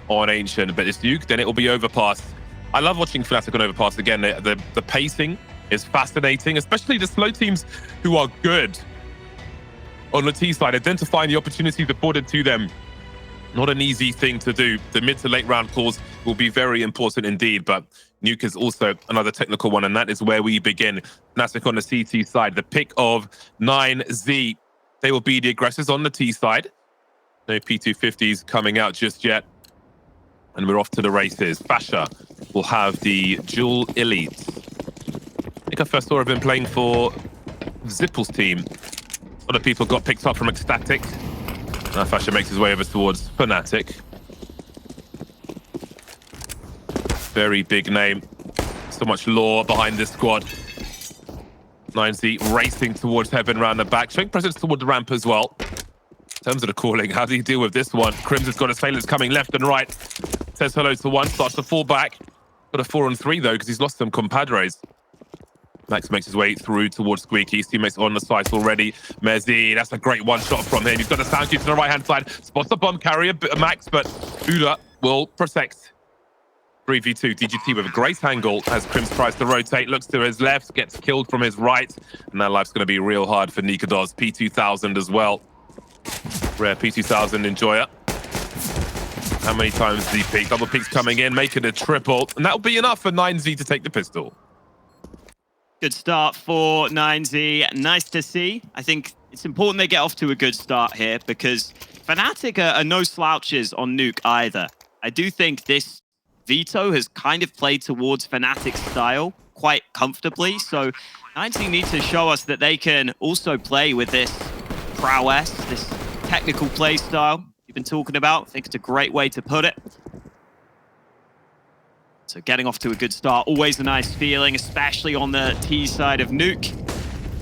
on Ancient, but it's Nuke, then it will be Overpass. I love watching fnatic on Overpass again. The pacing is fascinating, especially the slow teams who are good on the T side, identifying the opportunities afforded to them. Not an easy thing to do. The mid to late round calls will be very important indeed, but Nuke is also another technical one, and that is where we begin. fnatic on the CT side, the pick of mezii. They will be the aggressors on the T side. No P250s coming out just yet. And we're off to the races. Fasha will have the dual elite. I think I first saw him playing for Zippel's team. A lot of people got picked up from Ecstatic. Now Fasha makes his way over towards fnatic. Very big name. So much lore behind this squad. mezii racing towards heaven round the back, showing presence toward the ramp as well. In terms of the calling, how do you deal with this one? KRIMZ has got assailants coming left and right. Says hello to one, starts to fall back. Got a 4-on-3 though, because he's lost some compadres. Max makes his way through towards Squeaky. His teammates on the site already. mezii, that's a great one shot from him. He's got the sound cube to the right-hand side. Spots the bomb carrier, Max, but Buda will protect. 3v2, DGT with a great angle as KRIMZ tries to rotate, looks to his left, gets killed from his right. And that life's going to be real hard for nicoodoz. P2000 as well. Rare P2000 enjoyer. How many times did he peek? Double peeks coming in, making a triple. And that'll be enough for mezii to take the pistol. Good start for mezii. Nice to see. I think it's important they get off to a good start here because fnatic are no slouches on Nuke either. I do think this veto has kind of played towards fnatic's style quite comfortably. So mezii need to show us that they can also play with this prowess, this technical play style you've been talking about. I think it's a great way to put it. So getting off to a good start, always a nice feeling, especially on the T side of Nuke.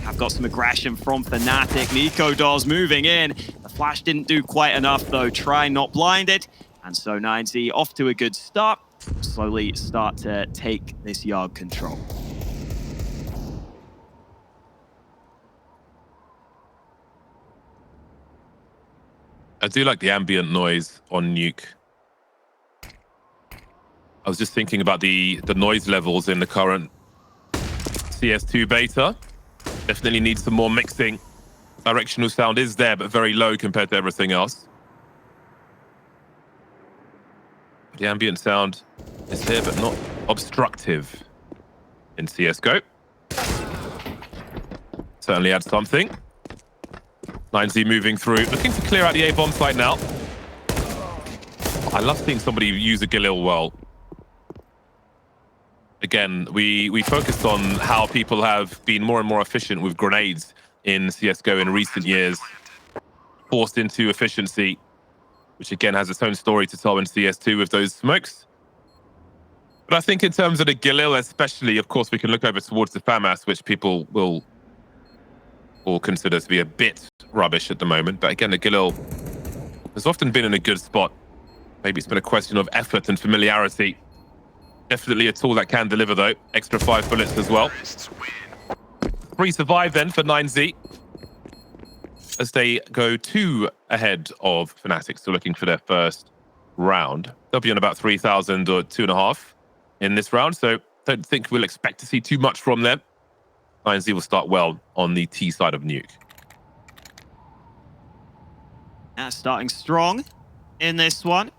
Have got some aggression from fnatic. nicoodoz moving in. The flash didn't do quite enough though. Try not blinded. And so mezii off to a good start. Slowly start to take this yard control. I do like the ambient noise on Nuke. I was just thinking about the noise levels in the current CS2 beta. Definitely needs some more mixing. Directional sound is there, but very low compared to everything else. The ambient sound is there, but not obstructive in CSGO. Certainly adds something. mezii moving through, looking to clear out the A-bomb site now. I love seeing somebody use a Galil well. Again, we focused on how people have been more and more efficient with grenades in CSGO in recent years. Forced into efficiency, which again has its own story to tell in CS2 with those smokes. But I think in terms of the Galil especially, of course, we can look over towards the FAMAS, which people will consider to be a bit rubbish at the moment. But again, the Galil has often been in a good spot. Maybe it's been a question of effort and familiarity. Definitely a tool that can deliver, though. Extra 5 bullets as well. 3 survive then for mezii as they go 2 ahead of fnatic, still looking for their first round. They'll be on about 3,000 or 2.5 in this round, so don't think we'll expect to see too much from them. mezii will start well on the T side of Nuke. Starting strong in this one.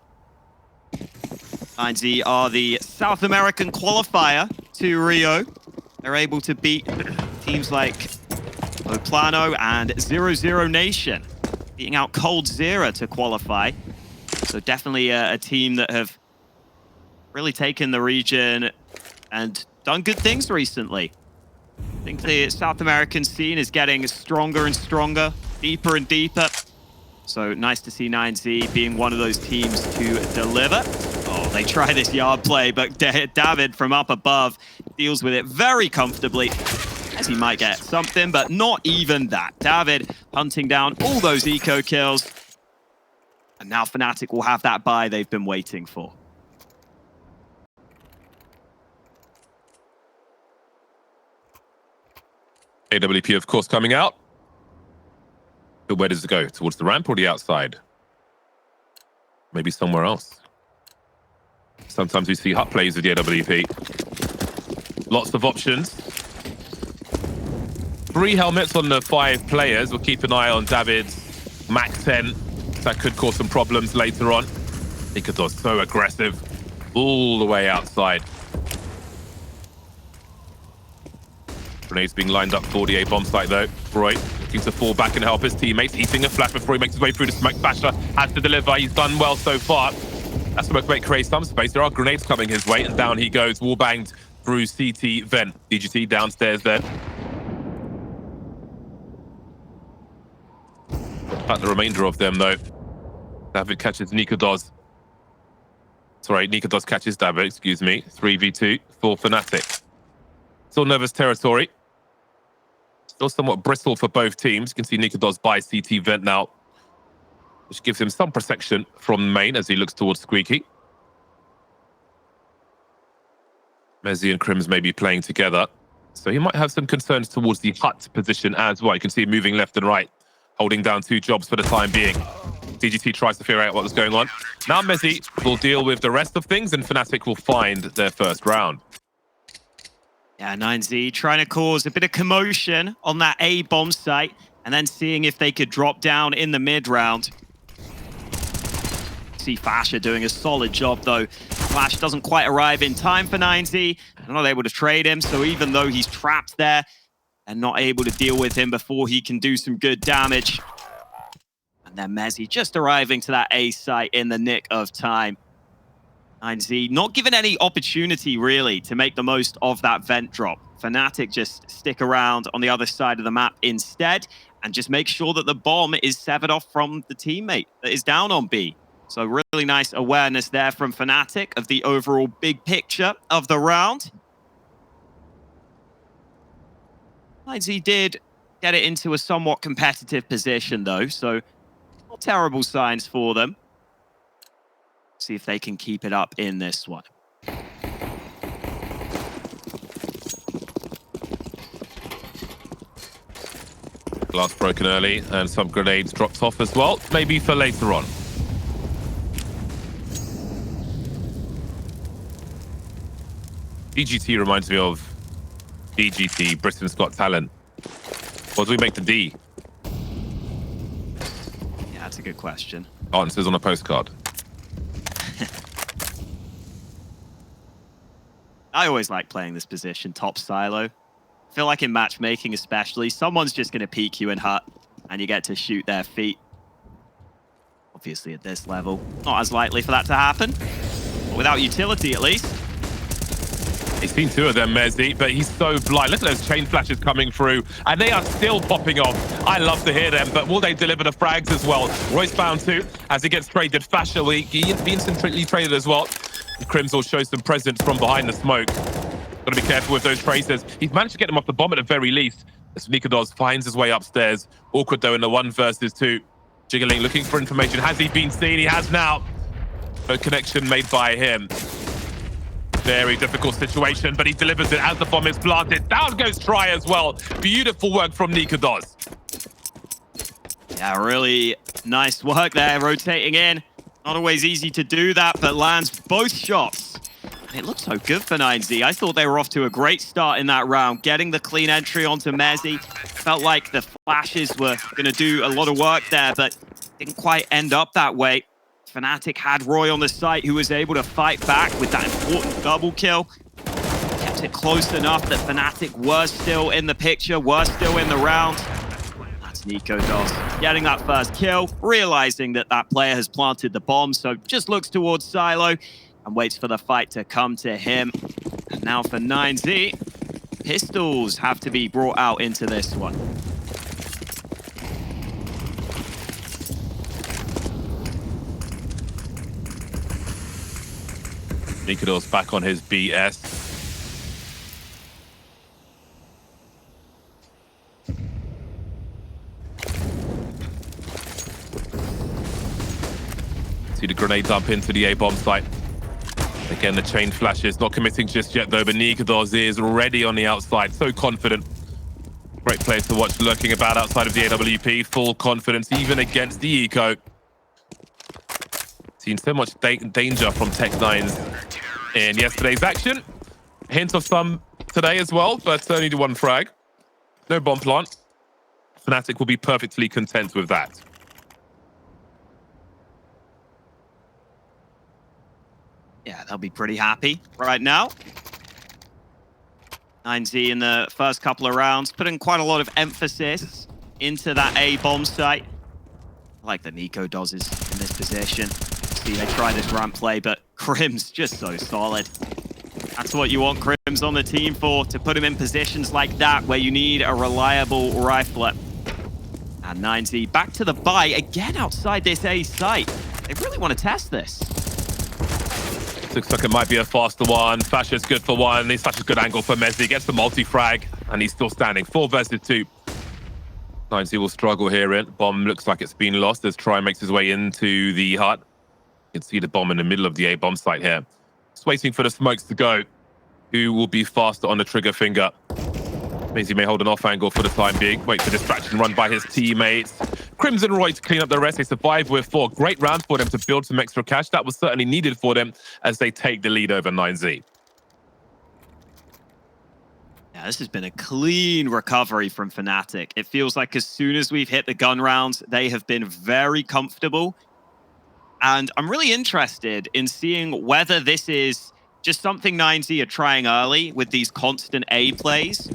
mezii are the South American qualifier to Rio. They're able to beat teams like Plano and 0-0 Nation, beating out coldzera to qualify. So definitely a team that have really taken the region and done good things recently. I think the South American scene is getting stronger and stronger, deeper and deeper. So nice to see mezii being one of those teams to deliver. Oh, they try this yard play, but David from up above deals with it very comfortably. As he might get something, but not even that. David hunting down all those eco kills. And now fnatic will have that buy they've been waiting for. AWP, of course, coming out. But where does it go? Towards the ramp or the outside? Maybe somewhere else. Sometimes we see hut plays with the AWP. Lots of options. 3 helmets on the 5 players. We'll keep an eye on David's Mac 10. That could cause some problems later on. nicoodoz so aggressive. All the way outside. Grenades being lined up for the A bomb site though. Roy looking to fall back and help his teammates. Eating a flash before he makes his way through the smoke. Basher has to deliver. He's done well so far. That smoke might create some space. There are grenades coming his way, and down he goes. Wall banged through CT vent. DGT downstairs there. At the remainder of them though. David catches nicoodoz. Sorry, nicoodoz catches David, excuse me. 3v2 for fnatic. Still nervous territory. Still somewhat bristle for both teams. You can see nicoodoz by CT vent now, which gives him some protection from main as he looks towards Squeaky. mezii and KRIMZ may be playing together, so he might have some concerns towards the hut position as well. You can see him moving left and right, holding down 2 jobs for the time being. DGT tries to figure out what was going on. Now mezii will deal with the rest of things, and fnatic will find their first round. Yeah, 9Z trying to cause a bit of commotion on that A bomb site, and then seeing if they could drop down in the mid round. See Fasher doing a solid job though. Flash doesn't quite arrive in time for 9Z. They're not able to trade him, so even though he's trapped there, and not able to deal with him before he can do some good damage. And then mezii just arriving to that A site in the nick of time. 9Z not given any opportunity really to make the most of that vent drop. fnatic just stick around on the other side of the map instead and just make sure that the bomb is severed off from the teammate that is down on B. So really nice awareness there from fnatic of the overall big picture of the round. 9Z did get it into a somewhat competitive position though, so not terrible signs for them. See if they can keep it up in this one. Glass broken early and some grenades dropped off as well, maybe for later on. DGT reminds me of DGT, Britain's Got Talent. What do we make the D? Yeah, that's a good question. Answers on a postcard. I always like playing this position, top silo. I feel like in matchmaking especially, someone's just going to peek you in hut and you get to shoot their feet. Obviously at this level, not as likely for that to happen. But without utility at least. He's seen 2 of them, mezii, but he's so blind. Look at those chain flashes coming through, and they are still popping off. I love to hear them, but will they deliver the frags as well? Royce found 2 as he gets traded. Fasher will be instantly traded as well. KRIMZ will show some presence from behind the smoke. Got to be careful with those traces. He's managed to get them off the bomb at the very least. As nicoodoz finds his way upstairs. Awkward though in the 1 versus 2. Jiggling, looking for information. Has he been seen? He has now. No connection made by him. Very difficult situation, but he delivers it as the bomb is planted. Down goes Try as well. Beautiful work from nicoodoz. Yeah, really nice work there, rotating in. Not always easy to do that, but lands both shots. And it looks so good for 9Z. I thought they were off to a great start in that round, getting the clean entry onto mezii. Felt like the flashes were going to do a lot of work there, but didn't quite end up that way. fnatic had Roy on the site, who was able to fight back with that important double kill. Kept it close enough that fnatic were still in the picture, were still in the round. That's nicoodoz getting that first kill, realizing that that player has planted the bomb, so just looks towards silo and waits for the fight to come to him. And now for 9Z, pistols have to be brought out into this one. nicoodoz back on his BS. See the grenade dump into the A-bomb site. Again, the chain flashes, not committing just yet though, but nicoodoz is already on the outside, so confident. Great player to watch lurking about outside of the AWP, full confidence even against the eco. Seen so much danger from Tech9's in yesterday's action. Hint of some today as well, but only the one frag. No bomb plant. fnatic will be perfectly content with that. Yeah, they'll be pretty happy right now. mezii in the first couple of rounds, putting quite a lot of emphasis into that A bomb site. I like that nicoodoz is in this position. See, they try this ramp play, but KRIMZ just so solid. That's what you want KRIMZ on the team for, to put him in positions like that where you need a reliable rifler. And mezii back to the buy, again outside this A site. They really want to test this. Looks like it might be a faster one. Fasha's good for one. It's such a good angle for mezii. Gets the multi-frag, and he's still standing. 4 versus 2. mezii will struggle here. Bomb looks like it's been lost as Try makes his way into the hut. You can see the bomb in the middle of the A bomb site here. Just waiting for the smokes to go. Who will be faster on the trigger finger? mezii may hold an off angle for the time being. Wait for distraction run by his teammates. KRIMZ and Roy to clean up the rest. They survive with 4. Great round for them to build some extra cash. That was certainly needed for them as they take the lead over mezii. Yeah, this has been a clean recovery from fnatic. It feels like as soon as we've hit the gun rounds, they have been very comfortable. And I'm really interested in seeing whether this is just something mezii are trying early with these constant A plays.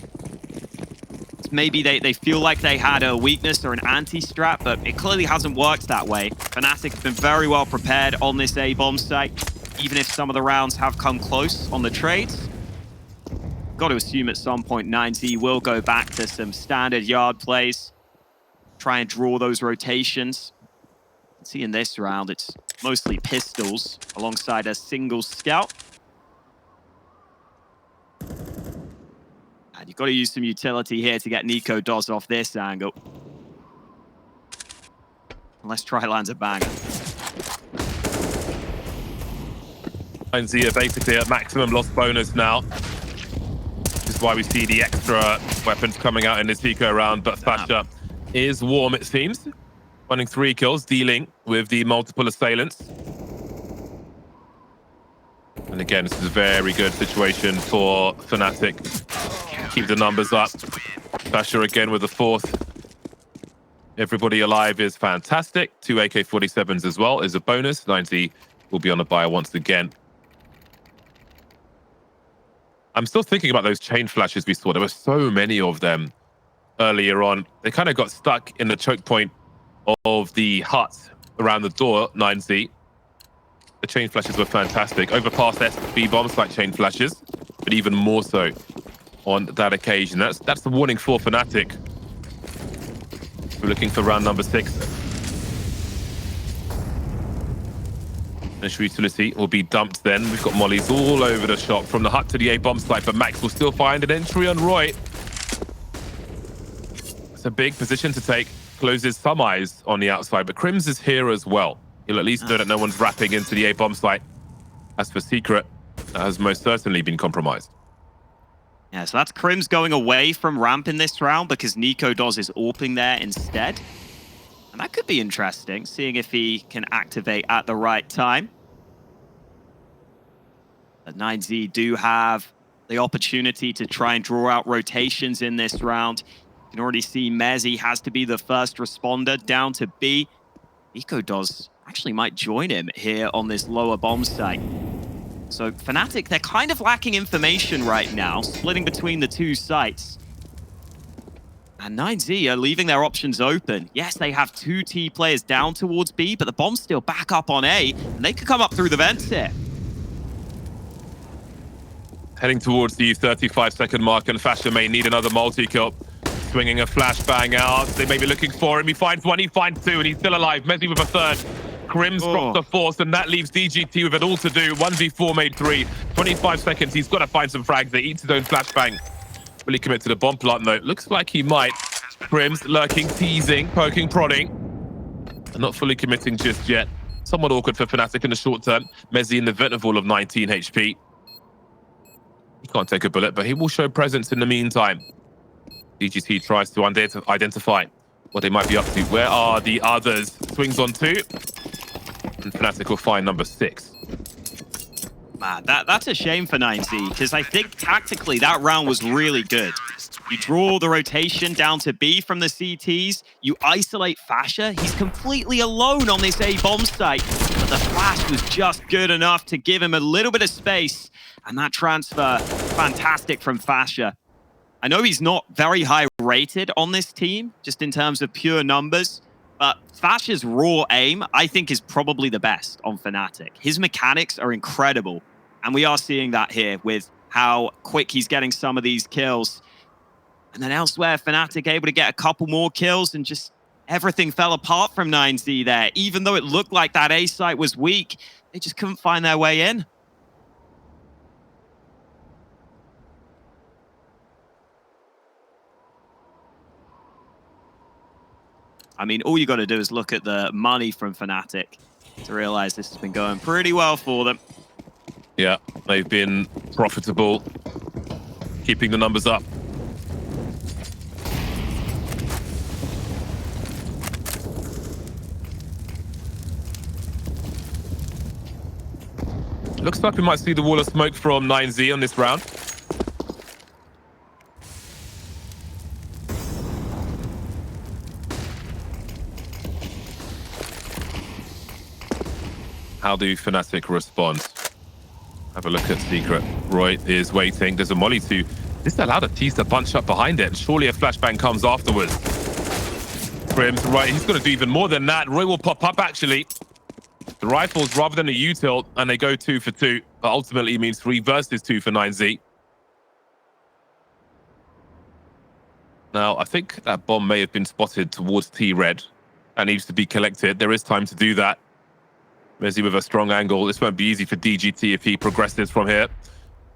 Maybe they feel like they had a weakness or an anti-strat, but it clearly hasn't worked that way. fnatic have been very well prepared on this A-bomb site, even if some of the rounds have come close on the trades. Got to assume at some point mezii will go back to some standard yard plays, try and draw those rotations. See in this round, it's mostly pistols alongside a single scout. And you've got to use some utility here to get nicoodoz off this angle. Unless Try lands a banger. mezii are basically at maximum loss bonus now. This is why we see the extra weapons coming out in this eco round. But Fasha is warm, it seems. Running 3 kills, dealing with the multiple assailants. And again, this is a very good situation for fnatic. Keep the numbers up. Fasha again with the 4th. Everybody alive is fantastic. 2 AK-47s as well is a bonus. mezii will be on a buy once again. I'm still thinking about those chain flashes we saw. There were so many of them earlier on. They kind of got stuck in the choke point of the hut around the door, mezii. The chain flashes were fantastic. Overpass SB bombs like chain flashes, but even more so on that occasion. That's the warning for fnatic. We're looking for round number 6. Initial utility will be dumped then. We've got mollies all over the shop from the hut to the A bomb site, but Max will still find an entry on Roy. It's a big position to take. Closes some eyes on the outside, but KRIMZ is here as well. He'll at least know that no one's wrapping into the A bomb site. As for Secret, that has most certainly been compromised. Yeah, so that's KRIMZ going away from ramp in this round because nicoodoz is AWPing there instead. And that could be interesting, seeing if he can activate at the right time. But mezii do have the opportunity to try and draw out rotations in this round. You can already see mezii has to be the first responder down to B. nicoodoz actually might join him here on this lower bomb site. So fnatic, they're kind of lacking information right now, splitting between the 2 sites. And mezii are leaving their options open. Yes, they have 2 T players down towards B, but the bomb's still back up on A, and they could come up through the vents here. Heading towards the 35-second mark, and Fasha may need another multi-kill. Swinging a flashbang out. They may be looking for him. He finds 1, he finds 2, and he's still alive. mezii with a 3rd. KRIMZ drops the 4th, and that leaves DGT with it all to do. 1v4 made 3. 25 seconds. He's got to find some frags. They eat his own flashbang. Will he commit to the bomb plant, though? Looks like he might. KRIMZ lurking, teasing, poking, prodding. And not fully committing just yet. Somewhat awkward for fnatic in the short term. mezii in the Ventnavall of 19 HP. He can't take a bullet, but he will show presence in the meantime. DGT tries to identify what they might be up to. Where are the others? Swings on 2. And fnatic will find number 6. Man, that's a shame for 9Z, because I think tactically that round was really good. You draw the rotation down to B from the CTs, you isolate fasha, he's completely alone on this A bomb site, but the flash was just good enough to give him a little bit of space, and that transfer, fantastic from fasha. I know he's not very high rated on this team, just in terms of pure numbers, but fasha's raw aim, I think, is probably the best on Fnatic. His mechanics are incredible, and we are seeing that here with how quick he's getting some of these kills. And then elsewhere, Fnatic able to get a couple more kills, and just everything fell apart from 9Z there. Even though it looked like that A site was weak, they just couldn't find their way in. I mean, all you got to do is look at the money from Fnatic to realize this has been going pretty well for them. Yeah, they've been profitable, keeping the numbers up. Looks like we might see the wall of smoke from 9Z on this round. How do Fnatic respond? Have a look at Secret. Roy is waiting. There's a molly too. This allowed a tease to bunch up behind it, and surely a flashbang comes afterwards. KRIMZ, right, he's going to do even more than that. Roy will pop up, actually. The rifles rather than a util, and they go 2 for 2, but ultimately means 3 versus 2 for 9Z. Now, I think that bomb may have been spotted towards T-Red. That needs to be collected. There is time to do that. mezii with a strong angle. This won't be easy for DGT if he progresses from here.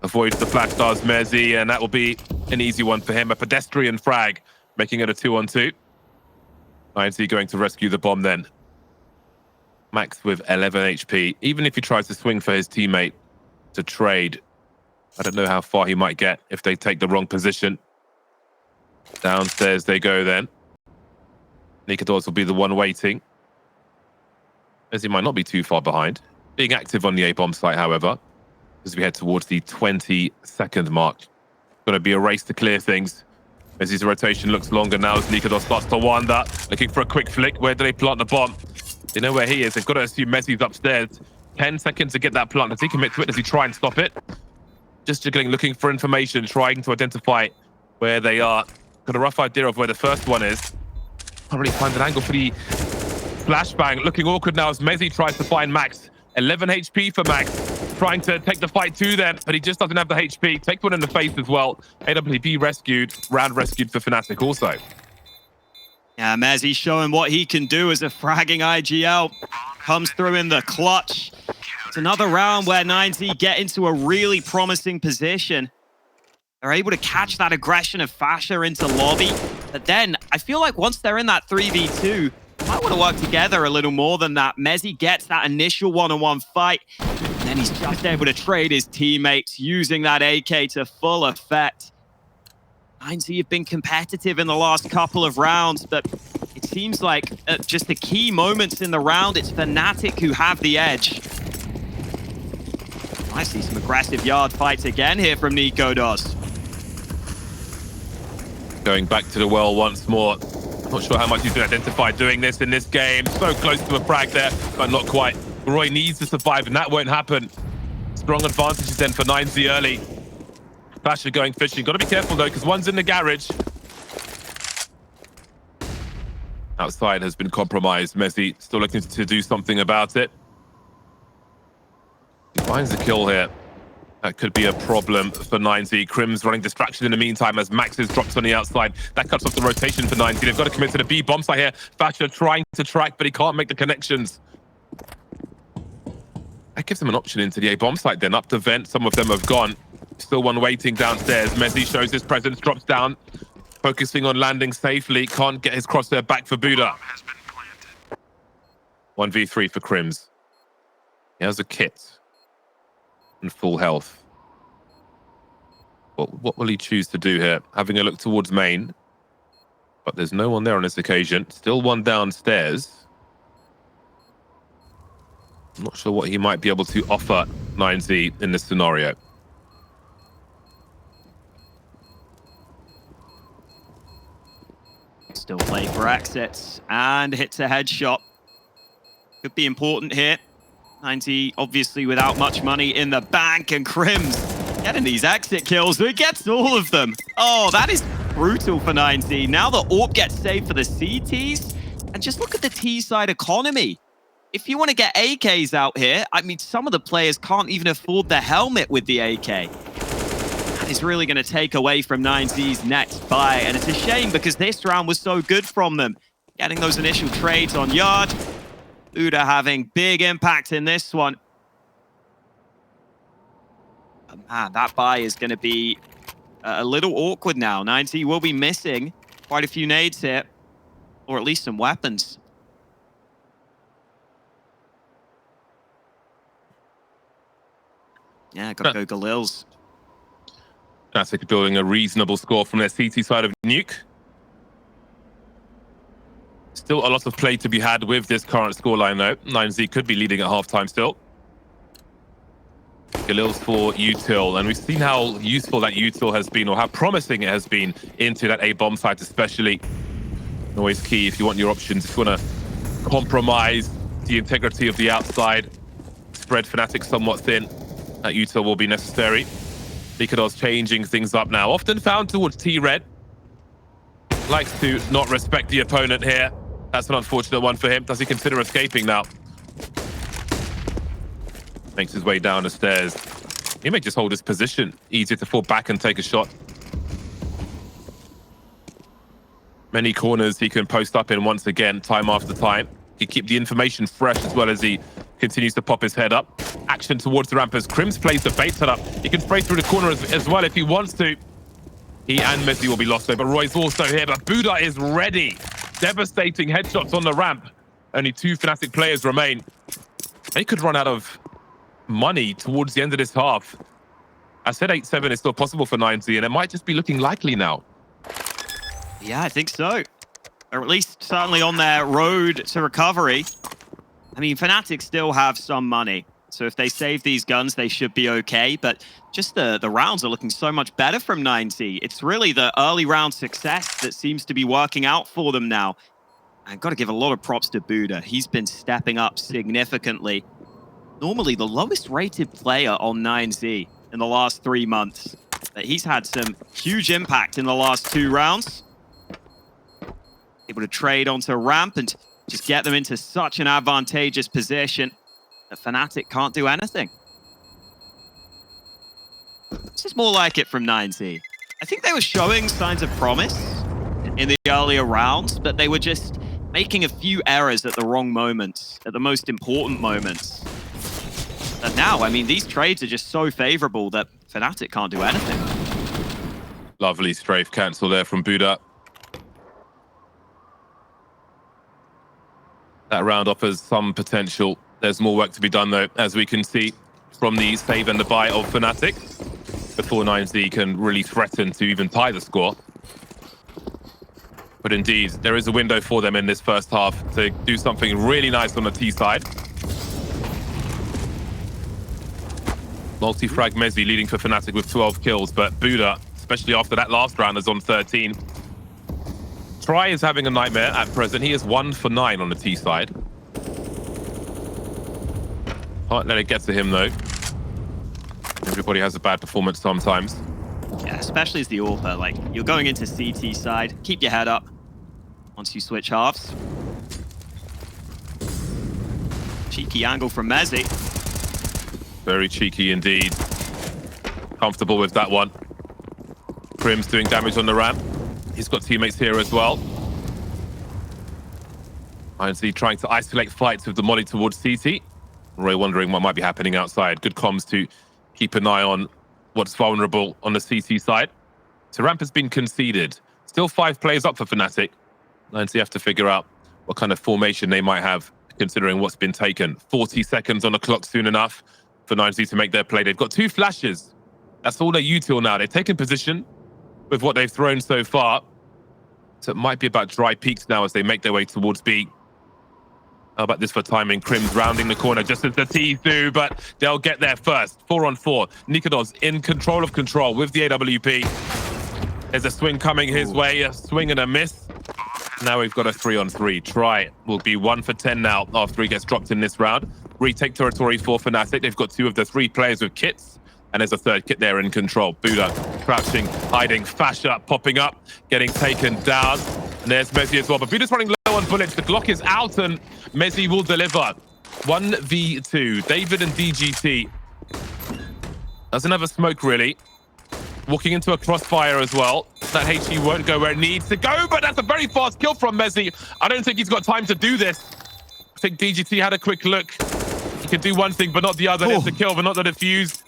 Avoids the flash stars mezii, and that will be an easy one for him. A pedestrian frag, making it a 2-on-2. 9Z going to rescue the bomb then. Max with 11 HP. Even if he tries to swing for his teammate to trade, I don't know how far he might get if they take the wrong position. Downstairs they go then. nicoodoz will be the one waiting, as he might not be too far behind. Being active on the A-bomb site, however, as we head towards the 20-second mark. Going to be a race to clear things. As his rotation looks longer now, as nicoodoz starts to wander, looking for a quick flick. Where do they plant the bomb? They know where he is. They've got to assume mezii's upstairs. 10 seconds to get that plant. Does he commit to it? Does he try and stop it? Just jiggling, looking for information, trying to identify where they are. Got a rough idea of where the first one is. Can't really find an angle for the flashbang. Looking awkward now as mezii tries to find Max. 11 HP for Max. Trying to take the fight to them, but he just doesn't have the HP. Takes one in the face as well. AWP rescued. Round rescued for Fnatic also. Yeah, mezii showing what he can do as a fragging IGL. Comes through in the clutch. It's another round where 9Z get into a really promising position. They're able to catch that aggression of fasha into lobby. But then, I feel like once they're in that 3v2, they might want to work together a little more than that. mezii gets that initial one-on-one fight. And then he's just able to trade his teammates, using that AK to full effect. 9Z have been competitive in the last couple of rounds, but it seems like at just the key moments in the round, it's Fnatic who have the edge. I see some aggressive yard fights again here from nicoodoz. Going back to the well once more. Not sure how much he's been identified doing this in this game. So close to a frag there, but not quite. Roy needs to survive, and that won't happen. Strong advantages then for 9Z early. fasha going fishing. Got to be careful though, because one's in the garage. Outside has been compromised. mezii still looking to do something about it. He finds the kill here. That could be a problem for 9Z. KRIMZ running distraction in the meantime as Max is dropped on the outside. That cuts off the rotation for 9Z. They've got to commit to the B bomb site here. fasha trying to track, but he can't make the connections. That gives him an option into the A bomb site then. Up to vent, some of them have gone. Still one waiting downstairs. mezii shows his presence, drops down. Focusing on landing safely. Can't get his crosshair back for Buda. 1v3 for KRIMZ. He has a kit. And full health. What will he choose to do here? Having a look towards main. But there's no one there on this occasion. Still one downstairs. I'm not sure what he might be able to offer mezii in this scenario. Still play for exits and hits a headshot. Could be important here. mezii obviously without much money in the bank, and KRIMZ getting these exit kills. He gets all of them. Oh, that is brutal for mezii. Now the AWP gets saved for the CTs. And just look at the T-side economy. If you want to get AKs out here, I mean, some of the players can't even afford the helmet with the AK. That is really going to take away from mezii's next buy. And it's a shame because this round was so good from them. Getting those initial trades on Yard. Buda having big impact in this one. But man, that buy is going to be a little awkward now. mezii will be missing quite a few nades here. Or at least some weapons. Yeah, got to go Galils. fnatic building a reasonable score from their CT side of Nuke. Still a lot of play to be had with this current scoreline, though. mezii could be leading at halftime still. Galils for util, and we've seen how useful that util has been, or how promising it has been into that A-bomb site, especially. Always key if you want your options, if you want to compromise the integrity of the outside, spread fnatic somewhat thin, that util will be necessary. nicoodoz changing things up now, often found towards T-Red. Likes to not respect the opponent here. That's an unfortunate one for him. Does he consider escaping now? Makes his way down the stairs. He may just hold his position. Easier to fall back and take a shot. Many corners he can post up in once again, time after time. He keep the information fresh as well as he continues to pop his head up. Action towards the ramp as KRIMZ plays the bait setup. He can spray through the corner as well if he wants to. He and mezii will be lost though, but Roy's also here. But Buda is ready. Devastating headshots on the ramp. Only 2 fnatic players remain. They could run out of money towards the end of this half. I said 8-7 is still possible for mezii, and it might just be looking likely now. Yeah, I think so. Or at least certainly on their road to recovery. I mean, fnatic still have some money. So if they save these guns, they should be okay. But just the rounds are looking so much better from mezii. It's really the early round success that seems to be working out for them now. I've got to give a lot of props to Buda. He's been stepping up significantly. Normally the lowest rated player on mezii in the last 3 months. But he's had some huge impact in the last 2 rounds. Able to trade onto ramp and just get them into such an advantageous position that fnatic can't do anything. This is more like it from mezii. I think they were showing signs of promise in the earlier rounds, but they were just making a few errors at the wrong moments, at the most important moments. But now, I mean, these trades are just so favorable that fnatic can't do anything. Lovely strafe cancel there from Buda. That round offers some potential. There's more work to be done, though, as we can see from the save and the buy of fnatic, before mezii can really threaten to even tie the score. But indeed, there is a window for them in this first half to do something really nice on the T side. Multi-frag mezii leading for fnatic with 12 kills, but Buda, especially after that last round, is on 13. Try is having a nightmare at present. He is 1 for 9 on the T side. Can't let it get to him, though. Everybody has a bad performance sometimes. Yeah, especially as the AWPer. Like, you're going into CT side. Keep your head up once you switch halves. Cheeky angle from mezii. Very cheeky indeed. Comfortable with that one. KRIMZ doing damage on the ramp. He's got teammates here as well. mezii trying to isolate fights with the molly towards CT. Roy wondering what might be happening outside. Good comms to keep an eye on what's vulnerable on the CT side. So ramp has been conceded. Still 5 players up for fnatic. mezii have to figure out what kind of formation they might have, considering what's been taken. 40 seconds on the clock soon enough for mezii to make their play. They've got 2 flashes. That's all they're util now. They've taken position with what they've thrown so far. So it might be about dry peaks now as they make their way towards B. How about this for timing? KRIMZ rounding the corner just as the T's do, but they'll get there first. 4-on-4. nicoodoz in control of control with the AWP. There's a swing coming his way, a swing and a miss. Now we've got a 3-on-3. Try will be 1 for 10 now after he gets dropped in this round. Retake territory for fnatic. They've got 2 of the 3 players with kits, and there's a 3rd kit there in control. Buda crouching, hiding, Fasha popping up, getting taken down. And there's mezii as well, but Buda's running low on bullets. The Glock is out, and mezii will deliver. 1v2. David and DGT. Doesn't have a smoke, really. Walking into a crossfire as well. That HE won't go where it needs to go, but that's a very fast kill from mezii. I don't think he's got time to do this. I think DGT had a quick look. He can do one thing, but not the other. It's the kill, but not the defuse.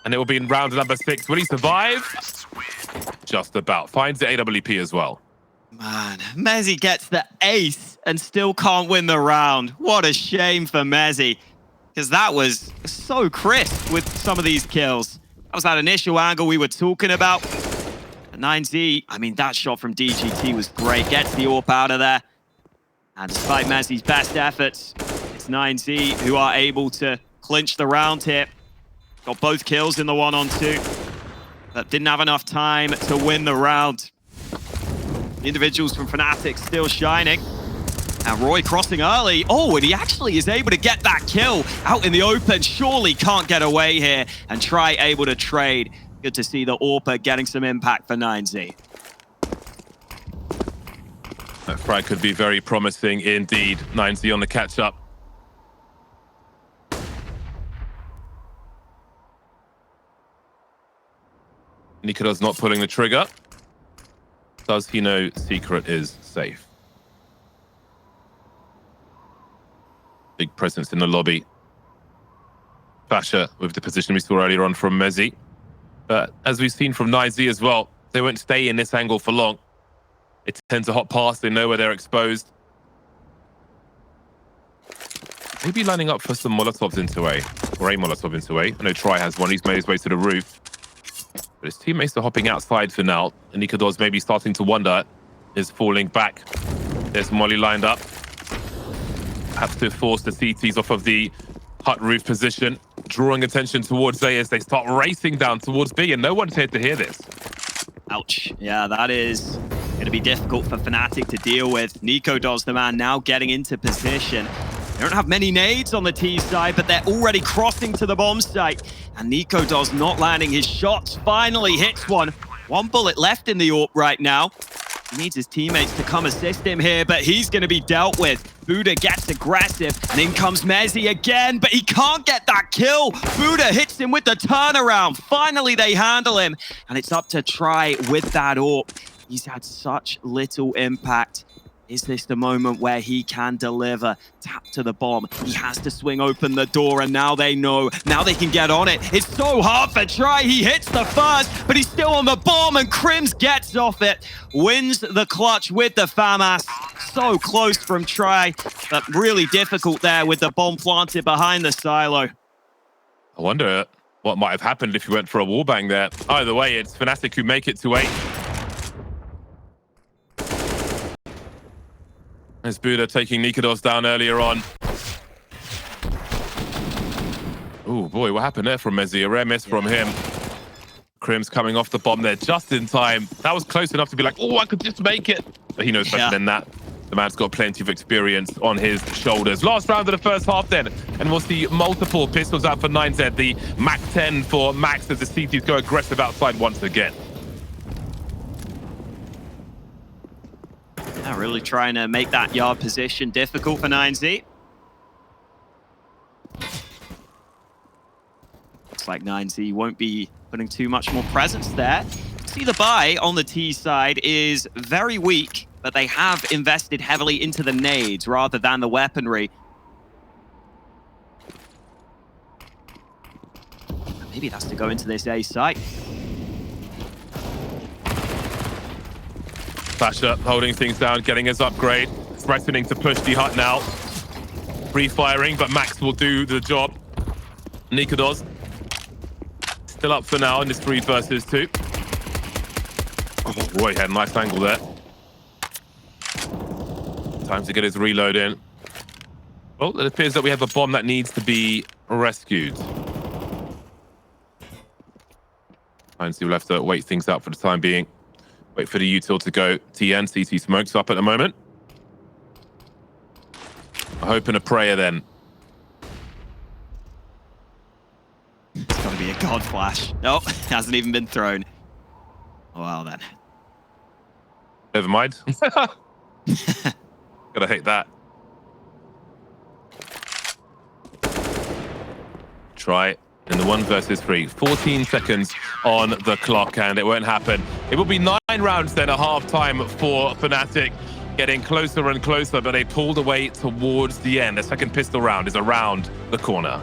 And it will be in round number 6. Will he survive? Just about. Finds the AWP as well. Man, mezii gets the ace and still can't win the round. What a shame for mezii, because that was so crisp with some of these kills. That was that initial angle we were talking about. mezii, I mean, that shot from DGT was great. Gets the AWP out of there. And despite mezii's best efforts, it's mezii who are able to clinch the round here. Got both kills in the 1-on-2, but didn't have enough time to win the round. The individuals from fnatic still shining. And Roy crossing early. Oh, and he actually is able to get that kill out in the open. Surely can't get away here, and Try able to trade. Good to see the AWP getting some impact for mezii. That frag could be very promising indeed. mezii on the catch-up. nicoodoz not pulling the trigger. Does he know Secret is safe? Big presence in the lobby. Fasha with the position we saw earlier on from mezii. But as we've seen from mezii as well, they won't stay in this angle for long. It tends to hop past. They know where they're exposed. Maybe lining up for some Molotovs into A, or a Molotov into A. I know Try has one. He's made his way to the roof. But his teammates are hopping outside for now. And nicoodoz maybe starting to wonder, is falling back. There's Molly lined up. Have to force the CTs off of the hut roof position, drawing attention towards A as they start racing down towards B, and no one's here to hear this. Ouch. Yeah, that is going to be difficult for fnatic to deal with. nicoodoz, the man, now getting into position. They don't have many nades on the T side, but they're already crossing to the bomb site. And nicoodoz not landing his shots. Finally hits one. 1 bullet left in the AWP right now. He needs his teammates to come assist him here, but he's going to be dealt with. Buda gets aggressive, and in comes mezii again, but he can't get that kill. Buda hits him with the turnaround. Finally, they handle him, and it's up to Try with that AWP. He's had such little impact. Is this the moment where he can deliver? Tap to the bomb. He has to swing open the door, and now they know. Now they can get on it. It's so hard for Try. He hits the first, but he's still on the bomb, and KRIMZ gets off it. Wins the clutch with the FAMAS. So close from Try, but really difficult there with the bomb planted behind the silo. I wonder what might have happened if he went for a wallbang there. Either way, it's fnatic who make it to 8. There's Buda taking nicoodoz down earlier on. Oh boy, what happened there from mezii? A rare miss from him. KRIMZ coming off the bomb there just in time. That was close enough to be like, oh, I could just make it. But he knows better than that. The man's got plenty of experience on his shoulders. Last round of the first half then. And we'll see multiple pistols out for 9Z. The Mac 10 for Max as the CTs go aggressive outside once again. Yeah, really trying to make that yard position difficult for mezii. Looks like mezii won't be putting too much more presence there. See, the buy on the T side is very weak, but they have invested heavily into the nades rather than the weaponry. Maybe that's to go into this A site. Fasha holding things down, getting his upgrade. Threatening to push the hut now. Free-firing, but Max will do the job. nicoodoz still up for now in this 3 versus 2. Oh, Roy had a nice angle there. Time to get his reload in. Well, it appears that we have a bomb that needs to be rescued. And so we'll have to wait things out for the time being. Wait for the util to go. TN, CT smokes up at the moment. A hope and a prayer then. It's got to be a god flash. Nope, hasn't even been thrown. Well then. Never mind. Gotta hate that. Try in the 1 versus 3. 14 seconds on the clock, and it won't happen. It will be 9 rounds then at half-time for fnatic. Getting closer and closer, but they pulled away towards the end. The second pistol round is around the corner.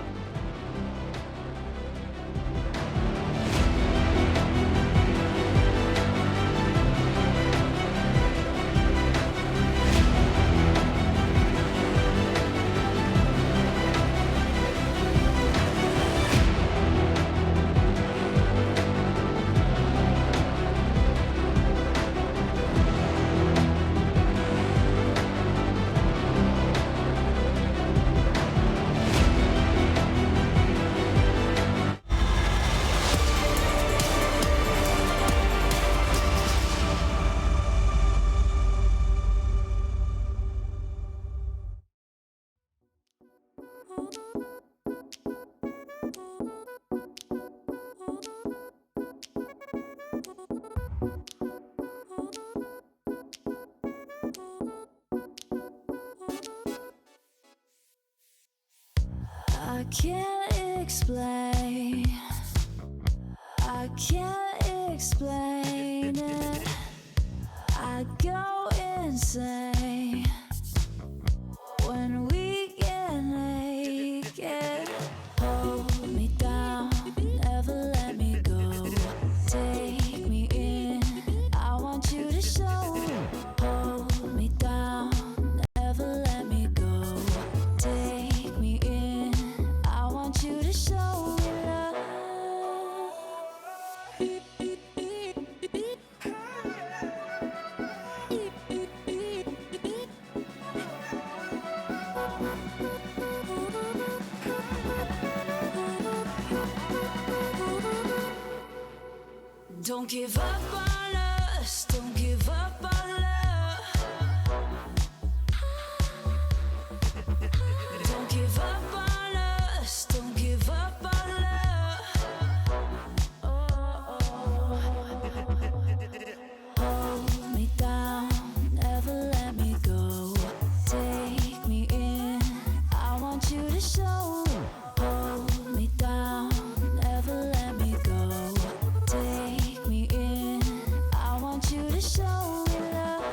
I can't explain. I can't explain it. I go insane when we get naked. Hold me down, never let me go. Take me in, I want you to show. Hold me down, never let me go. Take me in, I want you to show me love. Don't give up on us, don't give up on love. Don't give up on us, don't give up on love. Hold me down, never let me go. Take me in, I want you to show. Hold me down, never let me go. Take me in, I want you to show me love.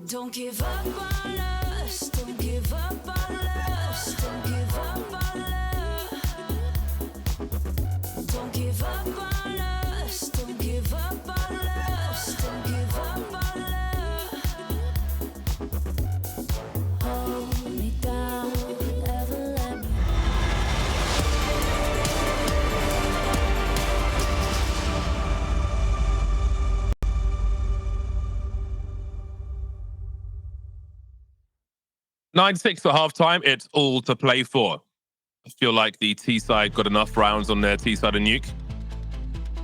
Don't give up on us, don't give up on us, don't give up on love. Don't give up on us, don't give up on us, don't give up on love. Hold me down, never let me. Nine 6 at halftime. It's all to play for. I feel like the T side got enough rounds on their T side of Nuke.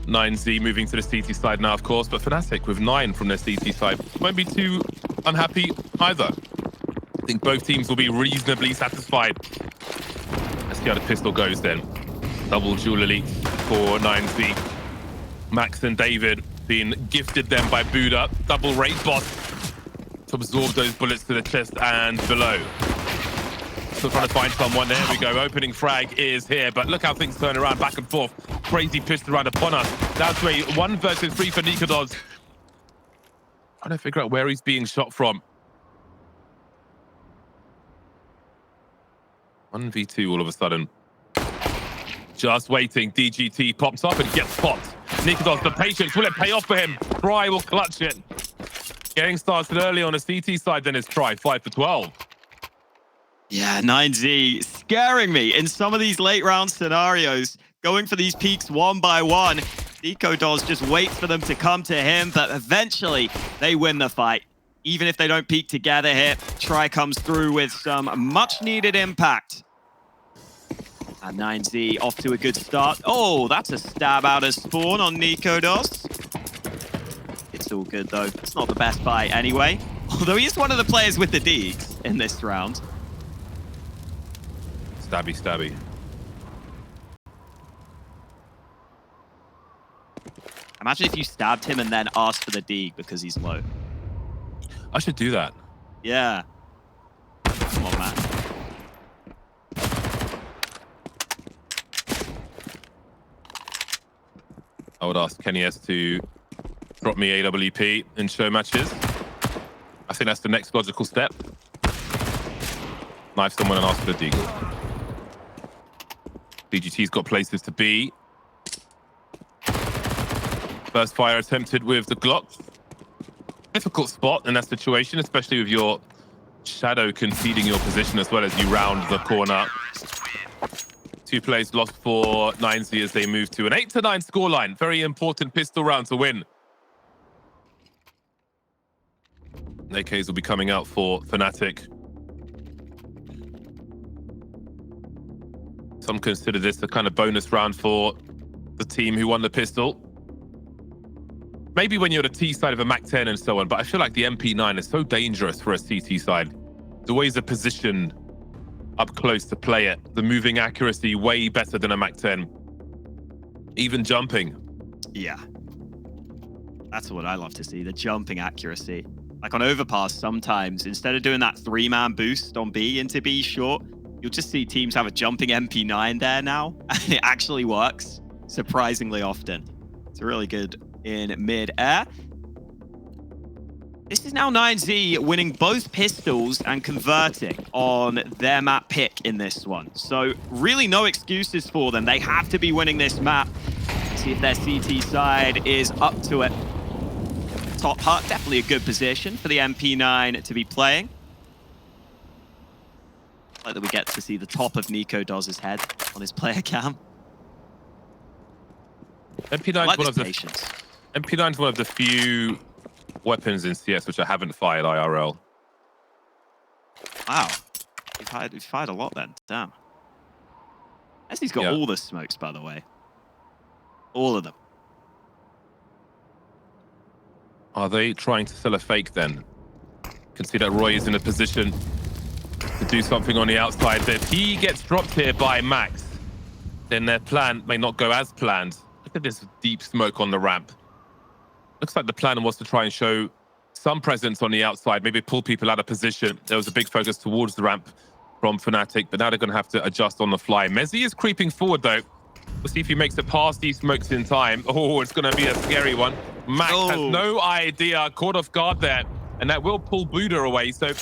mezii moving to the CT side now, of course, but fnatic with 9 from their CT side won't be too unhappy either. I think both teams will be reasonably satisfied. Let's see how the pistol goes then. Double dual elite for mezii. Max and David being gifted them by Buda. Double rate boss to absorb those bullets to the chest and below. Still trying to find someone. There we go. Opening frag is here, but look how things turn around back and forth. Crazy pistol round upon us. Down to a 1 versus 3 for nicoodoz. Trying to figure out where he's being shot from. 1v2 all of a sudden. Just waiting. DGT pops up and gets popped. nicoodoz, the patience. Will it pay off for him? Try will clutch it. Getting started early on a CT side, then it's Try. 5 for 12. Yeah, mezii scaring me in some of these late round scenarios. Going for these peaks one by one. nicoodoz just waits for them to come to him, but eventually they win the fight. Even if they don't peak together here, Try comes through with some much needed impact. And mezii off to a good start. Oh, that's a stab out of spawn on nicoodoz. It's all good though. It's not the best fight anyway. Although he is one of the players with the Deeks in this round. Stabby, stabby. Imagine if you stabbed him and then asked for the Deek because he's low. I should do that. Yeah. Come on, man. I would ask Kenny S to drop me AWP in show matches. I think that's the next logical step. Knife someone and ask for the D. DGT's got places to be. First fire attempted with the Glock. Difficult spot in that situation, especially with your shadow conceding your position as well as you round the corner. 2 plays lost for mezii as they move to an 8-9 scoreline. Very important pistol round to win. AKs will be coming out for fnatic. Some consider this a kind of bonus round for the team who won the pistol. Maybe when you're the T side of a MAC-10 and so on, but I feel like the MP9 is so dangerous for a CT side. There's always a position up close to play it. The moving accuracy way better than a MAC-10. Even jumping. Yeah. That's what I love to see, the jumping accuracy. Like on overpass, sometimes, instead of doing that 3-man boost on B into B short, you'll just see teams have a jumping MP9 there now, and it actually works surprisingly often. It's really good in mid-air. This is now mezii winning both pistols and converting on their map pick in this one. So really no excuses for them. They have to be winning this map. See if their CT side is up to it. Top hut, definitely a good position for the MP9 to be playing. Like that we get to see the top of nicoodoz head on his player cam. MP9 is one of the few weapons in CS which I haven't fired IRL. Wow. You've fired a lot then. Damn. He's got all the smokes, by the way. All of them. Are they trying to sell a fake then? Can see that Roy is in a position to do something on the outside. But if he gets dropped here by Max, then their plan may not go as planned. Look at this deep smoke on the ramp. Looks like the plan was to try and show some presence on the outside, maybe pull people out of position. There was a big focus towards the ramp from fnatic, but now they're going to have to adjust on the fly. mezii is creeping forward, though. We'll see if he makes it past these smokes in time. Oh, it's going to be a scary one. Max has no idea, caught off guard there, and that will pull Buda away. So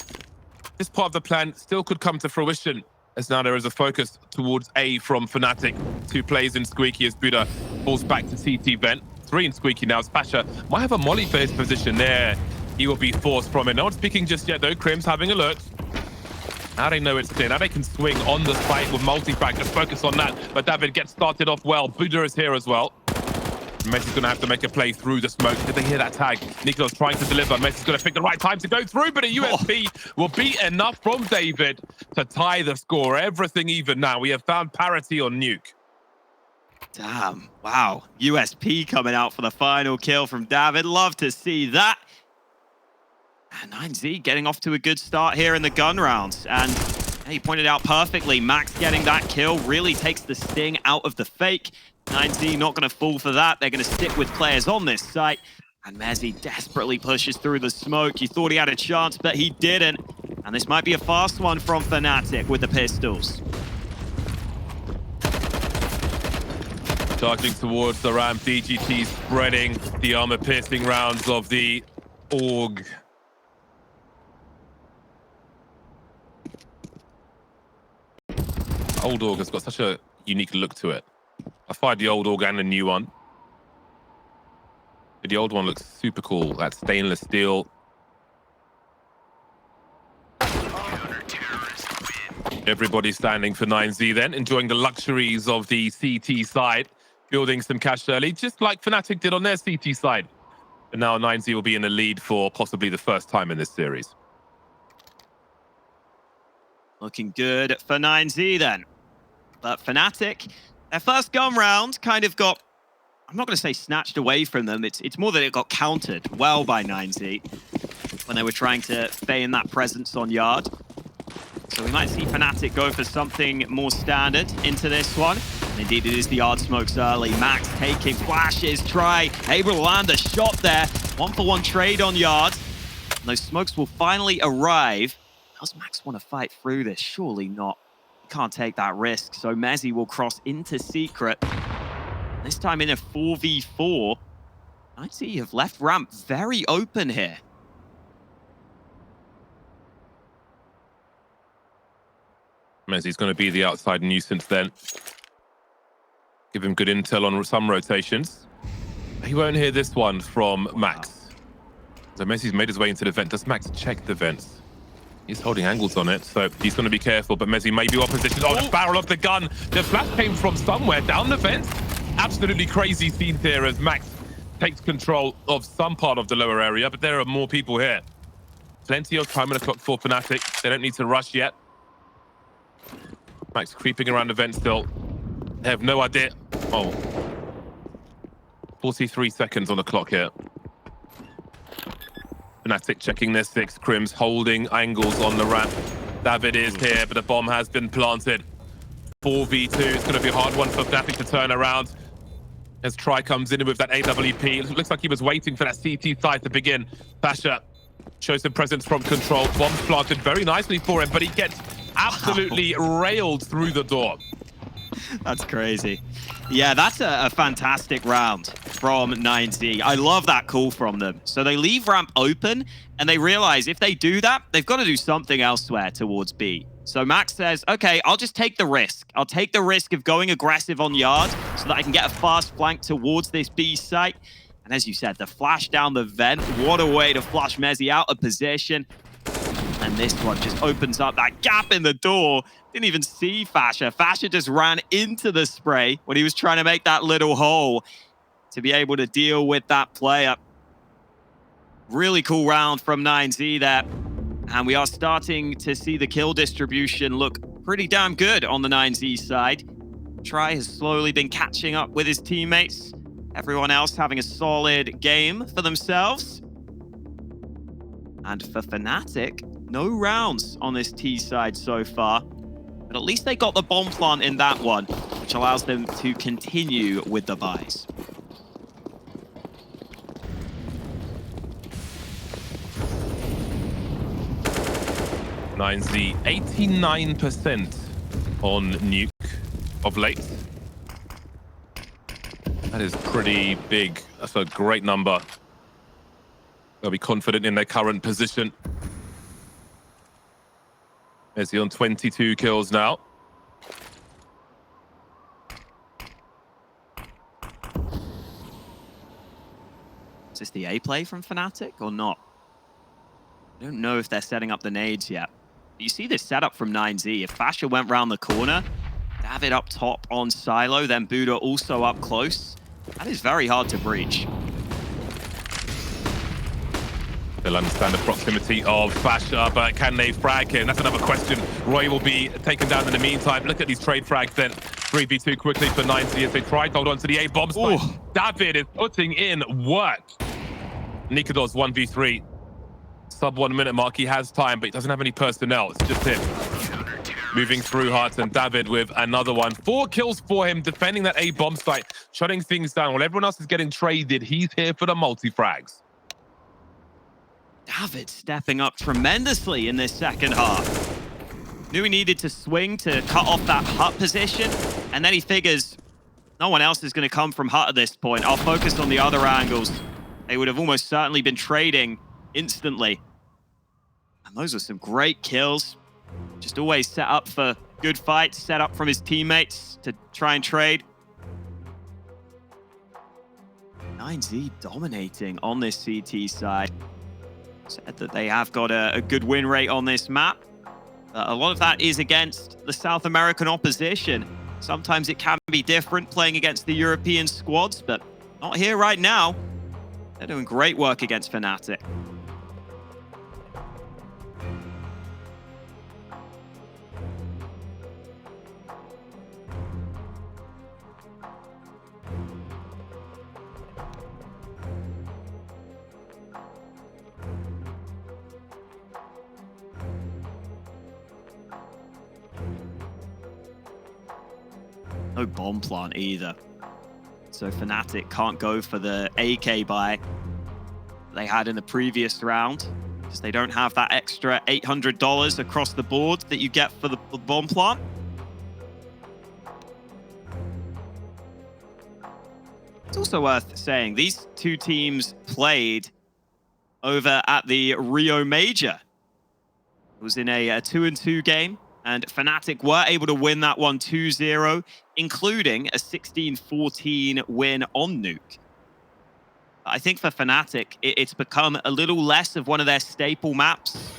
this part of the plan still could come to fruition, as now there is a focus towards A from fnatic. 2 plays in Squeaky as Buda falls back to CT vent. 3 in Squeaky now. Spasher might have a molly for his position there. He will be forced from it. No one's speaking just yet, though. KRIMZ having a look. Now they know it's clear. Now they can swing on the spike with multi-frag. Just focus on that. But David gets started off well. Buda is here as well. Messi's going to have to make a play through the smoke. Did they hear that tag? nicoodoz trying to deliver. Messi's going to pick the right time to go through, but a USP will be enough from David to tie the score. Everything even now. We have found parity on Nuke. Damn. Wow. USP coming out for the final kill from David. Love to see that. And mezii getting off to a good start here in the gun rounds. And he pointed out perfectly, Max getting that kill really takes the sting out of the fake. mezii not going to fall for that. They're going to stick with players on this site. And mezii desperately pushes through the smoke. You thought he had a chance, but he didn't. And this might be a fast one from fnatic with the pistols. Charging towards the ramp, DGT spreading the armor-piercing rounds of the AUG. Old Org has got such a unique look to it. I fired the old Org and the new one. But the old one looks super cool. That stainless steel. Everybody's standing for 9Z then, enjoying the luxuries of the CT side, building some cash early, just like fnatic did on their CT side. And now 9Z will be in the lead for possibly the first time in this series. Looking good for 9Z then. But fnatic, their first gun round kind of got, I'm not going to say snatched away from them. It's more that it got countered well by 9Z when they were trying to feign that presence on yard. So we might see fnatic go for something more standard into this one. And indeed, it is the yard smokes early. Max taking flashes, try, able to land a shot there. 1-for-1 trade on yard. And those smokes will finally arrive. Does Max want to fight through this? Surely not. He can't take that risk. So mezii will cross into secret. This time in a 4v4. I see you've left ramp very open here. Mezii's going to be the outside nuisance then. Give him good intel on some rotations. He won't hear this one from Max. So Mezzii's made his way into the vent. Does Max check the vents? He's holding angles on it, so he's going to be careful. But mezii may be well positioned. Oh, the barrel of the gun. The flash came from somewhere down the vent. Absolutely crazy scene here as Max takes control of some part of the lower area, but there are more people here. Plenty of time on the clock for fnatic. They don't need to rush yet. Max creeping around the vent still. They have no idea. Oh. 43 seconds on the clock here. fnatic checking their 6. KRIMZ holding angles on the ramp. David is here, but the bomb has been planted. 4v2. It's going to be a hard one for fnatic to turn around. As Try comes in with that AWP. It looks like he was waiting for that CT side to begin. Pasha shows some presence from control. Bombs planted very nicely for him, but he gets absolutely railed through the door. That's crazy. Yeah, that's a fantastic round from 9Z. I love that call from them. So they leave ramp open, and they realize if they do that, they've got to do something elsewhere towards B. So Max says, okay, I'll just take the risk. I'll take the risk of going aggressive on yard so that I can get a fast flank towards this B site. And as you said, the flash down the vent, what a way to flush mezii out of position. And this one just opens up that gap in the door. Didn't even see Fasha. Fasha just ran into the spray when he was trying to make that little hole to be able to deal with that player. Really cool round from 9Z there. And we are starting to see the kill distribution look pretty damn good on the 9Z side. Try has slowly been catching up with his teammates. Everyone else having a solid game for themselves. And for fnatic, no rounds on this T side so far. But at least they got the bomb plant in that one, which allows them to continue with the buys. .9Z 89% on Nuke of late. That is pretty big. That's a great number. They'll be confident in their current position. mezii on 22 kills now. Is this the A play from fnatic or not? I don't know if they're setting up the nades yet. You see this setup from 9Z. If Fasha went round the corner, David up top on Silo, then Buda also up close. That is very hard to breach. They'll understand the proximity of Fasha, but can they frag him? That's another question. Roy will be taken down in the meantime. Look at these trade frags then. 3v2 quickly for 9Z as they try to hold on to the A bombs. David is putting in work. nicoodoz 1v3. Sub 1 minute mark. He has time, but he doesn't have any personnel. It's just him. Moving through Hearts, and David with another one. 4 kills for him, defending that A bomb site, shutting things down. While everyone else is getting traded, he's here for the multi-frags. David stepping up tremendously in this second half. Knew he needed to swing to cut off that hut position, and then he figures no one else is going to come from hut at this point. I'll focus on the other angles. They would have almost certainly been trading instantly. And those are some great kills. Just always set up for Good fight set up from his teammates to try and trade. mezii dominating on this CT side. Said that they have got a good win rate on this map. A lot of that is against the South American opposition. Sometimes it can be different playing against the European squads, but not here right now. They're doing great work against fnatic. No bomb plant either. So fnatic can't go for the AK buy they had in the previous round, because they don't have that extra $800 across the board that you get for the bomb plant. It's also worth saying these two teams played over at the Rio Major. It was in a 2-2 game. And fnatic were able to win that one 2-0, including a 16-14 win on Nuke. I think for fnatic, it's become a little less of one of their staple maps.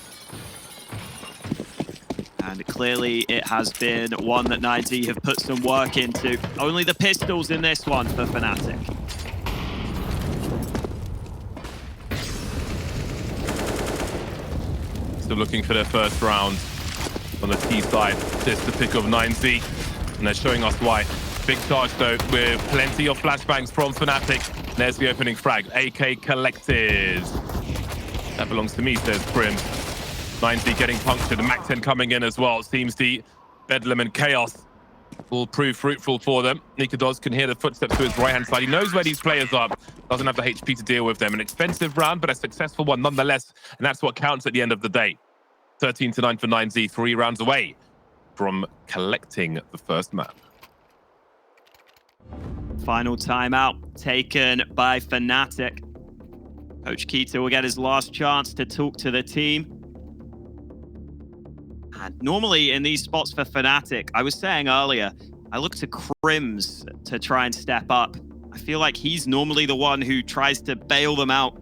And clearly it has been one that mezii have put some work into. Only the pistols in this one for fnatic. Still looking for their first round. On the T side, this is the pick of mezii, and they're showing us why. Big charge though, with plenty of flashbangs from fnatic. There's the opening frag. AK collected. That belongs to me, says KRIMZ. mezii getting punctured. The Mac-10 coming in as well. Seems the bedlam and chaos will prove fruitful for them. nicoodoz can hear the footsteps to his right-hand side. He knows where these players are. Doesn't have the HP to deal with them. An expensive round, but a successful one nonetheless. And that's what counts at the end of the day. 13-9 for mezii, 3 rounds away from collecting the first map. Final timeout taken by fnatic. Coach Keita will get his last chance to talk to the team. And normally in these spots for fnatic, I was saying earlier, I look to KRIMZ to try and step up. I feel like he's normally the one who tries to bail them out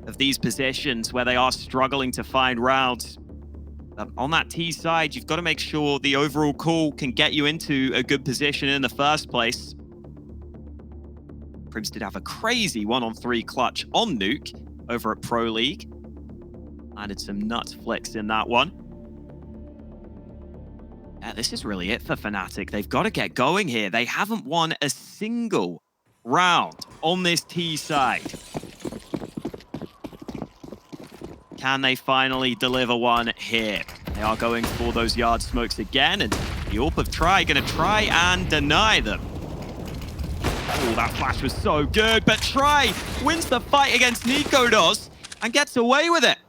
of these positions where they are struggling to find rounds. On that T side, you've got to make sure the overall call can get you into a good position in the first place. KRIMZ did have a crazy 1-on-3 clutch on Nuke over at Pro League. Landed some nuts flicks in that one. Yeah, this is really it for fnatic. They've got to get going here. They haven't won a single round on this T side. Can they finally deliver one here? They are going for those yard smokes again, and the AWP of Try going to try and deny them. Oh, that flash was so good, but Try wins the fight against nicoodoz and gets away with it.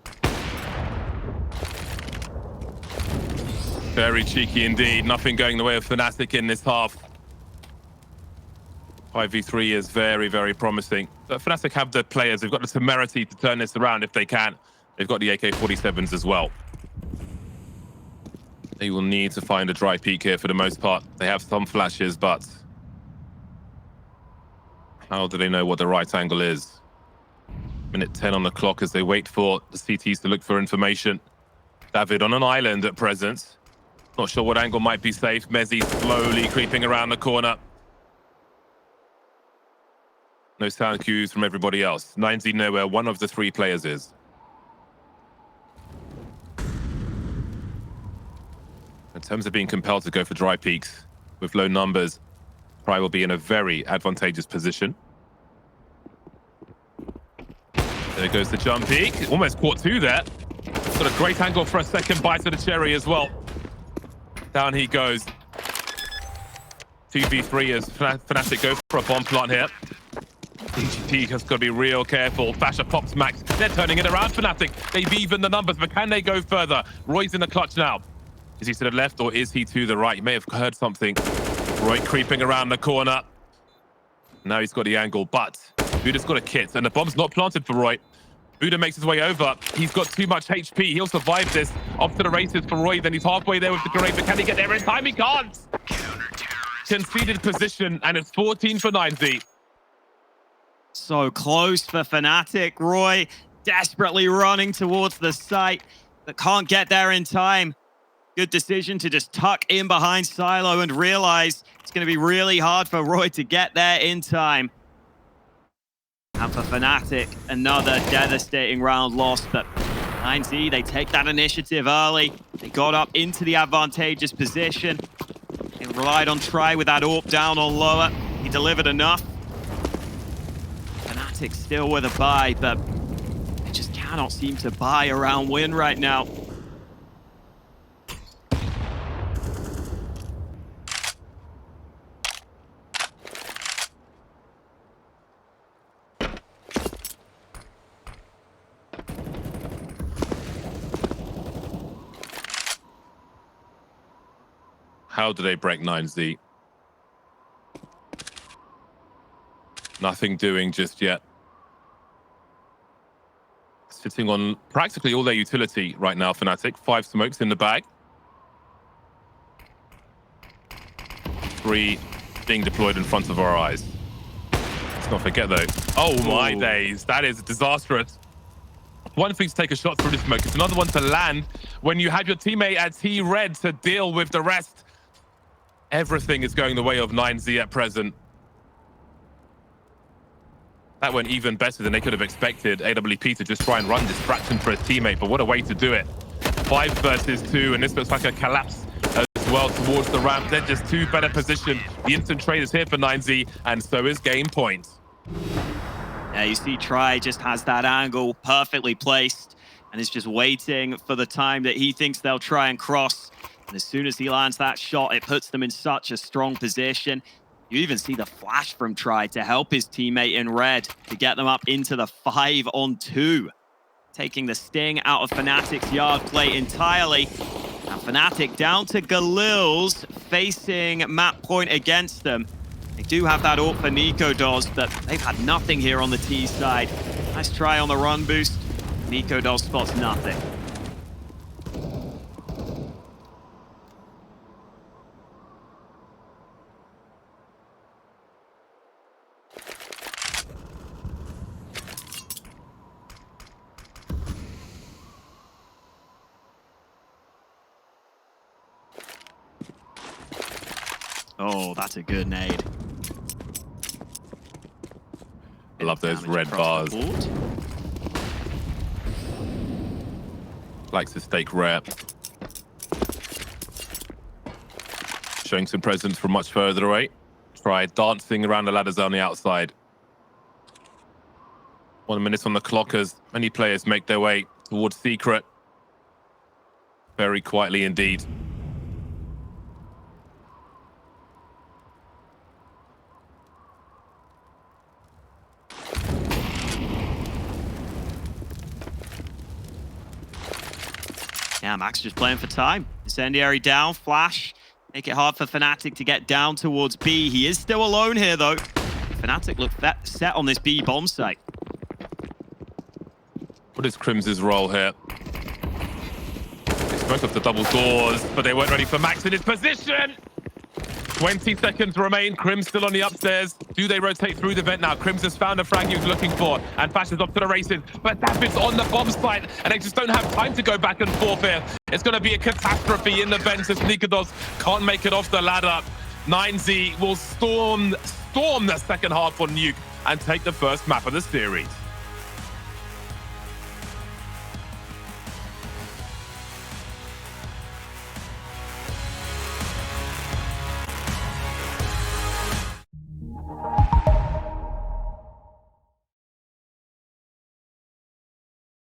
Very cheeky indeed. Nothing going the way of fnatic in this half. 5v3 is very, very promising. But fnatic have the players. They've got the temerity to turn this around if they can. They've got the AK-47s as well. They will need to find a dry peak here for the most part. They have some flashes, but how do they know what the right angle is? Minute 10 on the clock as they wait for the CTs to look for information. David on an island at present. Not sure what angle might be safe. mezii slowly creeping around the corner. No sound cues from everybody else. mezii know where one of the 3 players is. In terms of being compelled to go for dry peaks with low numbers, Pry will be in a very advantageous position. There goes the jump peak. Almost caught 2 there. Got a great angle for a second bite of the cherry as well. Down he goes. 2v3 as fnatic go for a bomb plant here. DGP has got to be real careful. Basher pops Max. They're turning it around, fnatic. They've evened the numbers, but can they go further? Roy's in the clutch now. Is he to the left or is he to the right? You may have heard something. Roy creeping around the corner. Now he's got the angle, but Buda's got a kit, and the bomb's not planted for Roy. Buda makes his way over. He's got too much HP. He'll survive this. Off to the races for Roy. Then he's halfway there with the grenade. But can he get there in time? He can't. Conceded position, and it's 14 for mezii. So close for fnatic. Roy desperately running towards the site, but can't get there in time. Good decision to just tuck in behind Silo and realize it's going to be really hard for Roy to get there in time. And for fnatic, another devastating round lost, but mezii, they take that initiative early. They got up into the advantageous position. They relied on Try with that AWP down on lower. He delivered enough. fnatic still with a buy, but they just cannot seem to buy a round win right now. How do they break mezii? Nothing doing just yet. Sitting on practically all their utility right now, fnatic. 5 smokes in the bag. 3 being deployed in front of our eyes. Let's not forget though. Oh my days, that is disastrous. One thing to take a shot through the smoke. It's another one to land when you have your teammate at T-Red to deal with the rest. Everything is going the way of mezii at present. That went even better than they could have expected. AWP to just try and run distraction for his teammate, but what a way to do it. 5 versus 2, and this looks like a collapse as well towards the ramp. They're just 2 better positioned. The instant trade is here for mezii, and so is game point. Yeah, you see Try just has that angle perfectly placed and is just waiting for the time that he thinks they'll try and cross. And as soon as he lands that shot, it puts them in such a strong position. You even see the flash from Try to help his teammate in red to get them up into the 5-on-2. Taking the sting out of fnatic's yard play entirely. And fnatic down to Galil's facing map point against them. They do have that AWP for nicoodoz, but they've had nothing here on the T side. Nice try on the run boost. nicoodoz spots nothing. Oh, that's a good nade. I love those red bars. Likes to stake rare. Showing some presence from much further away. Try dancing around the ladders on the outside. 1 minute on the clock as many players make their way towards Secret. Very quietly indeed. Yeah, Max just playing for time. Incendiary down, flash. Make it hard for fnatic to get down towards B. He is still alone here, though. fnatic look set on this B bomb site. What is KRIMZ's role here? They spoke off the double doors, but they weren't ready for Max in his position. 20 seconds remain. KRIMZ still on the upstairs. Do they rotate through the vent now? KRIMZ has found the frag he was looking for and fashes off to the races. But David's on the bomb site and they just don't have time to go back and forth here. It's going to be a catastrophe in the vents as nicoodoz can't make it off the ladder. mezii will storm the second half on Nuke and take the first map of the series.